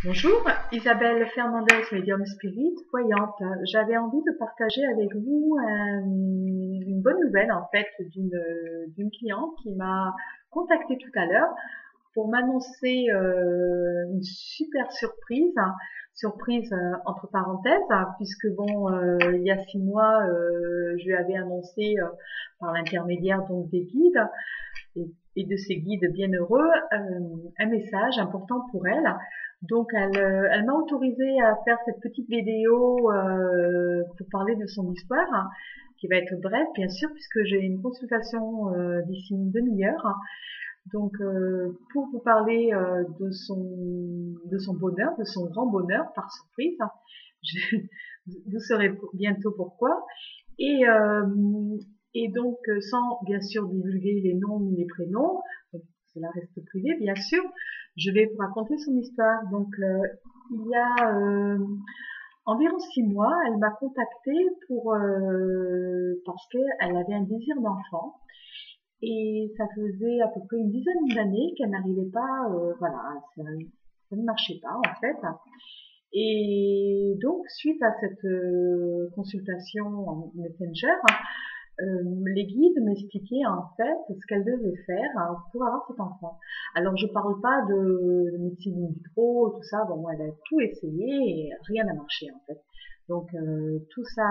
Bonjour, Isabelle Fernandez, médium spirit, voyante. J'avais envie de partager avec vous une bonne nouvelle en fait d'une cliente qui m'a contactée tout à l'heure pour m'annoncer une super surprise, surprise entre parenthèses, puisque bon, il y a 6 mois, je lui avais annoncé par l'intermédiaire donc des guides et de ces guides bienheureux un message important pour elle. Donc elle m'a autorisé à faire cette petite vidéo pour parler de son histoire, qui va être brève bien sûr, puisque j'ai une consultation d'ici une demi-heure. Donc pour vous parler de son bonheur, de son grand bonheur par surprise, je, vous saurez bientôt pourquoi. Et, euh, et donc sans bien sûr divulguer les noms ni les prénoms, donc cela reste privé bien sûr, je vais vous raconter son histoire. Donc il y a environ 6 mois, elle m'a contactée parce qu'elle avait un désir d'enfant. Et ça faisait à peu près une dizaine d'années qu'elle n'arrivait pas, voilà, ça ne marchait pas en fait. Et donc, suite à cette consultation en Messenger, les guides m'expliquaient en fait ce qu'elle devait faire pour avoir cet enfant. Alors, je parle pas de médecine in vitro, tout ça. Bon, elle a tout essayé et rien n'a marché en fait. Donc, tout ça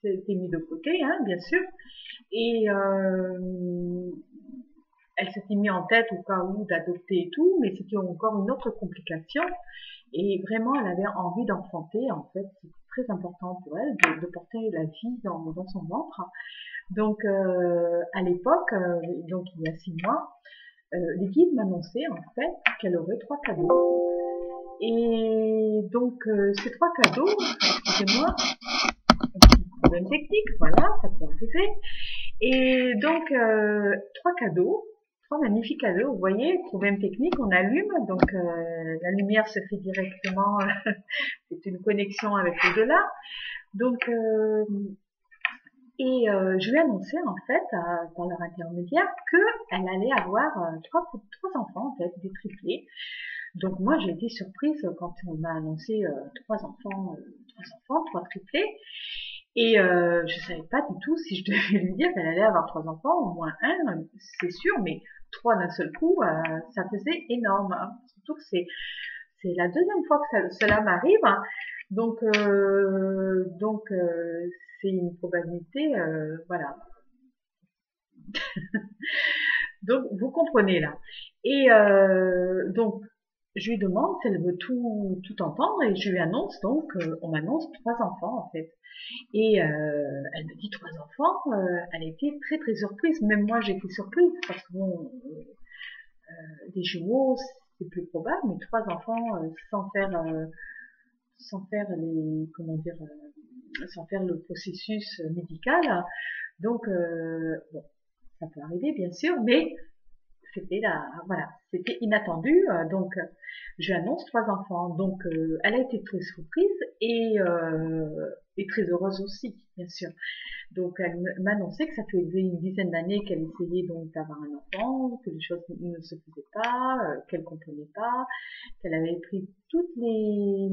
c'était mis de côté, hein, bien sûr. Et elle s'était mis en tête au cas où d'adopter et tout, mais c'était encore une autre complication. Et vraiment, elle avait envie d'enfanter. En fait, c'est très important pour elle de porter la vie dans son ventre. Donc, à l'époque, donc il y a 6 mois, les guides m'annonçaient en fait qu'elle aurait 3 cadeaux. Et donc, ces 3 cadeaux, excusez-moi, un petit problème technique, voilà, ça peut arriver. Et donc, 3 cadeaux, 3 magnifiques cadeaux. Vous voyez, problème technique, on allume, donc la lumière se fait directement, c'est une connexion avec l'au-delà. Donc, je lui ai annoncé en fait, par leur intermédiaire, qu'elle allait avoir trois enfants, en fait, des triplés. Donc moi, j'ai été surprise quand on m'a annoncé 3 triplés. Et je savais pas du tout si je devais lui dire qu'elle allait avoir 3 enfants, au moins un, c'est sûr, mais 3 d'un seul coup, ça faisait énorme, hein. Surtout que c'est la deuxième fois que cela m'arrive, hein. Donc c'est une probabilité, voilà. Donc vous comprenez là. Et donc je lui demande si elle veut tout entendre et je lui annonce donc, on m'annonce 3 enfants en fait. Et elle me dit 3 enfants, elle a été très très surprise. Même moi j'ai été surprise parce que bon, des jumeaux c'est plus probable, mais 3 enfants sans faire les comment dire, sans faire le processus médical. Donc bon, ça peut arriver bien sûr, mais c'était là, voilà, c'était inattendu. Donc, je lui annonce 3 enfants. Donc, elle a été très surprise et très heureuse aussi, bien sûr. Donc, elle m'annonçait que ça faisait une dizaine d'années qu'elle essayait donc d'avoir un enfant, que les choses ne se faisaient pas, qu'elle comprenait pas, qu'elle avait pris toutes les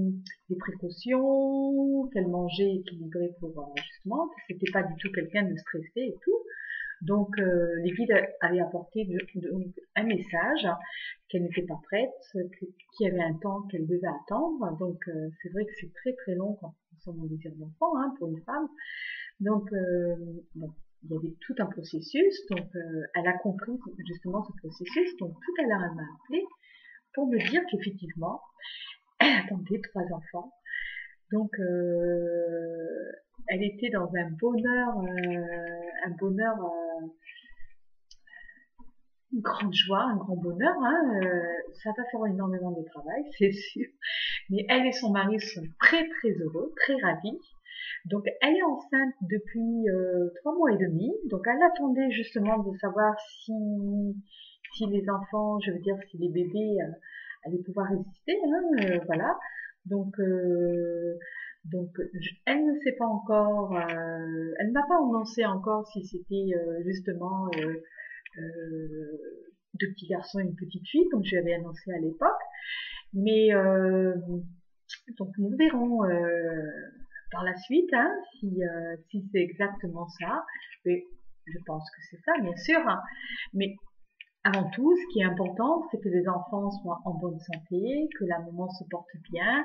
précautions, qu'elle mangeait équilibré pour justement, que c'était pas du tout quelqu'un de stressé et tout. Donc, les guides avaient apporté un message qu'elle n'était pas prête, qu'il y avait un temps qu'elle devait attendre. Donc, c'est vrai que c'est très très long quand on sent un désir d'enfant, hein, pour une femme. Donc, bon, il y avait tout un processus. Donc, elle a compris justement ce processus. Donc, tout à l'heure, elle m'a appelé pour me dire qu'effectivement, elle attendait 3 enfants. Donc, elle était dans un bonheur, une grande joie, un grand bonheur, hein. Ça va faire énormément de travail, c'est sûr. Mais elle et son mari sont très très heureux, très ravis. Donc elle est enceinte depuis 3 mois et demi. Donc elle attendait justement de savoir si les enfants, je veux dire si les bébés allaient pouvoir résister, hein, voilà. Donc elle ne sait pas encore, elle n'a pas annoncé encore si c'était justement deux petits garçons et une petite fille, comme je l'avais annoncé à l'époque. Mais donc nous verrons par la suite hein, si c'est exactement ça. Mais je pense que c'est ça, bien sûr. Hein. Mais avant tout, ce qui est important, c'est que les enfants soient en bonne santé, que la maman se porte bien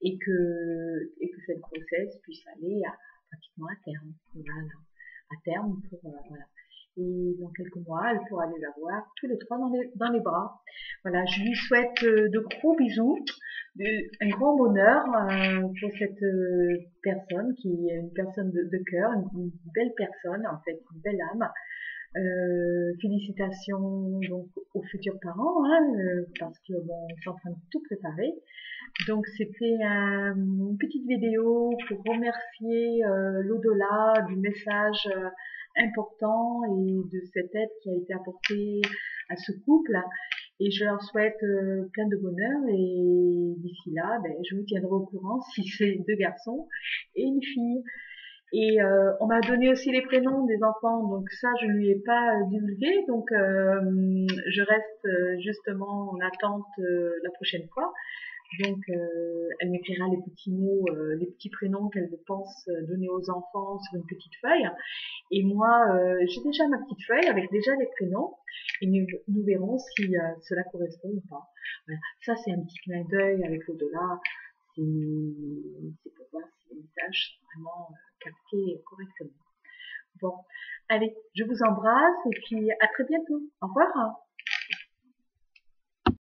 et que cette grossesse puisse aller pratiquement à terme. Voilà, à terme voilà. Et dans quelques mois, elle pourra les avoir tous les trois dans les bras. Voilà, je lui souhaite de gros bisous, un grand bonheur pour cette personne qui est une personne de cœur, une belle personne en fait, une belle âme. Félicitations donc aux futurs parents, hein, parce que bon, on est en train de tout préparer. Donc c'était une petite vidéo pour remercier l'au-delà du message important et de cette aide qui a été apportée à ce couple. Et je leur souhaite plein de bonheur et d'ici là, ben, je vous tiendrai au courant si c'est deux garçons et une fille. Et on m'a donné aussi les prénoms des enfants, donc ça je ne lui ai pas divulgué, donc je reste justement en attente la prochaine fois. Donc elle m'écrira les petits mots, les petits prénoms qu'elle pense donner aux enfants sur une petite feuille. Et moi j'ai déjà ma petite feuille avec déjà les prénoms et nous verrons si cela correspond ou pas. Voilà. Ça c'est un petit clin d'œil avec l'au-delà, c'est pour voir si les messages sont vraiment captés correctement. Bon, allez, je vous embrasse et puis à très bientôt. Au revoir.